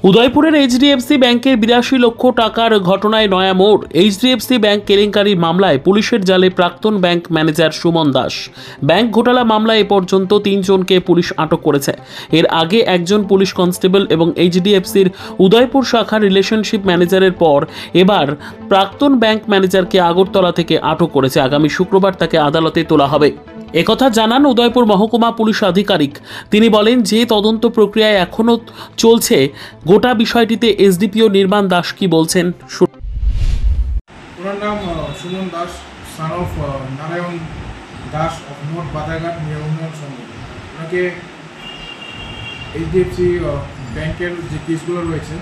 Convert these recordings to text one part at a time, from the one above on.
উদয়পুরের HDFC ব্যাংকের ৮২ লক্ষ টাকার ঘটনায় নয়া মোড়। এইচডিএফসি ব্যাংক কেলেঙ্কারি মামলায় পুলিশের জালে প্রাক্তন bank manager Suman Das. Bank ঘোটালা মামলায় এ পর্যন্ত ৩ জনকে পুলিশ আটক করেছে। এর আগে একজন পুলিশ কনস্টেবল এবং এইচডিএফসির উদয়পুর শাখার রিলেশনশিপ ম্যানেজারের পর এবার প্রাক্তন ব্যাংক ম্যানেজারকে আগরতলা থেকে আটক করেছে। আগামী শুক্রবার তাকে আদালতে তোলা হবে। একথা জানান উদয়পুর মহকুমা পুলিশ আধিকারিক। তিনি বলেন যে তদন্ত প্রক্রিয়ায় এখনও চলছে। গোটা বিষয়টিতে এসডিপিও নির্মাণ দাস কি বলছেন। ওনার নাম Suman Das, son of Narayan Das of note Badaghat নিয়ে উন্নয়ন সংঘ। ওনাকে এইচডিএফসি ব্যাংকের যে কেসগুলো রয়েছে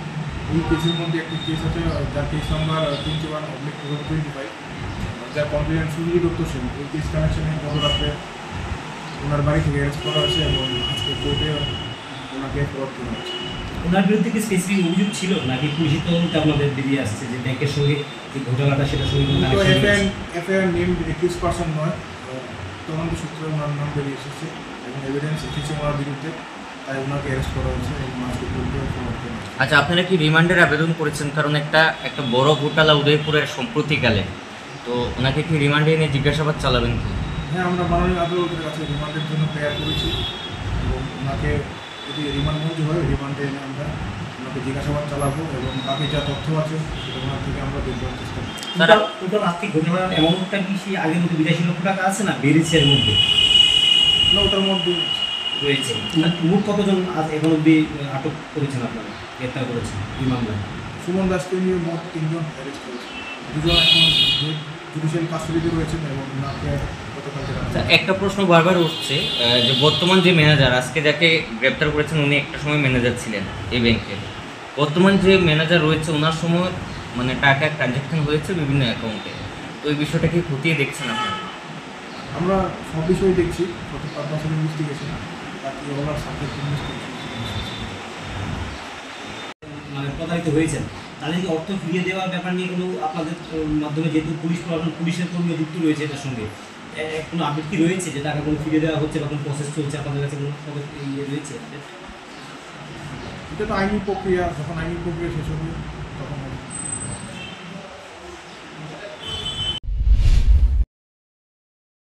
এই কেসের মধ্যে একটি কেস আছে যার কেস নাম্বার 21/2025, যার কমপ্লেন্ট সুনীল দত্ত সেন। এই কেস কানেকশনে গত রাত্রে ওনার বাড়ি থেকে অ্যারেস্ট করা হয়েছে এবং আজকে কোর্টে ওনাকে ফরওয়ার্ড করা হয়েছে। ওনার বিরুদ্ধে কি স্পেসিফিক অভিযোগ ছিল নাকি পুলিশের তদন্তে আপনাদের বেরিয়ে আসছে যে ব্যাংকের সঙ্গে যে ঘটনাটা সেটা সঙ্গে এফআইআর নেম একিউজ পারসন নয়, তদন্ত সূত্রে ওনার নাম বেরিয়ে এসেছে এবং এভিডেন্স এসেছে ওনার বিরুদ্ধে, তাই ওনাকে অ্যারেস্ট করা হয়েছে এবং আজকে কোর্টে ফরওয়ার্ড করা হয়েছে। আচ্ছা, আপনারা কি রিমান্ডের আবেদন করেছেন? কারণ একটা বড় ঘোটালা উদয়পুরের সম্প্রতিকালে, তো ওনাকে কি রিমান্ডে এনে জিজ্ঞাসাবাদ চালাবেন কি? হ্যাঁ, আমরা মাননীয় আদালতের কাছে রিমান্ডের জন্য প্রেয়ার করেছি এবং ওনাকে যদি রিমান্ড মঞ্জুর হয় রিমান্ডে এনে আমরা ওনাকে জিজ্ঞাসাবাদ চালাবো এবং বাকি যা তথ্য আছে সেটা ওনার থেকে আমরা বের করার চেষ্টা করব। টোটাল আর্থিক ঘটনার অ্যামাউন্টটা কি সেই আগের মধ্যে ৮২ লক্ষ টাকা আছে না বেড়েছে এর মধ্যে? না, ওটার মধ্যে রয়েছে। মোট কতজন আজ এখন অব্দি আটক করেছেন, আপনারা গ্রেপ্তার করেছেন এই মামলায়? সুমন দাসকে নিয়ে মোট ৩ জন অ্যারেস্ট করেছে। 2 জন এখন জুডিশিয়াল কাস্টডিতে রয়েছেন এবং ওনাকে গতকালকে একটা প্রশ্ন বারবার উঠছে যে বর্তমান যে ম্যানেজার আজকে যাকে গ্রেপ্তার করেছেন উনি একটা সময় ম্যানেজার ছিলেন এই ব্যাংকের। বর্তমান যে ম্যানেজার রয়েছে ওনার সময় মানে টাকা ট্রানজ্যাকশন হয়েছে বিভিন্ন অ্যাকাউন্টে, তো এই বিষয়টা কি খতিয়ে দেখছেন আপনারা? আমরা সব বিষয় দেখছি, কত পারপাস অফ ইনভেস্টিগেশন, বাকি ওনার সাবজেক্ট ইনভেস্টিগেশন মানে প্রতারিত হয়েছেন, তাদের কি অর্থ ফিরিয়ে দেওয়ার ব্যাপার নিয়ে কোনো আপনাদের মাধ্যমে, যেহেতু পুলিশের কর্মী যুক্ত রয়েছে এটার সঙ্গে, কোনো আপডেট কি রয়েছে যে টাকা কোনো ফিরিয়ে দেওয়া হচ্ছে বা কোনো প্রসেস চলছে আপনাদের কাছে, কোনো ইয়ে রয়েছে? এটা তো আইনি প্রক্রিয়া, যখন আইনি প্রক্রিয়া শেষ হবে তখন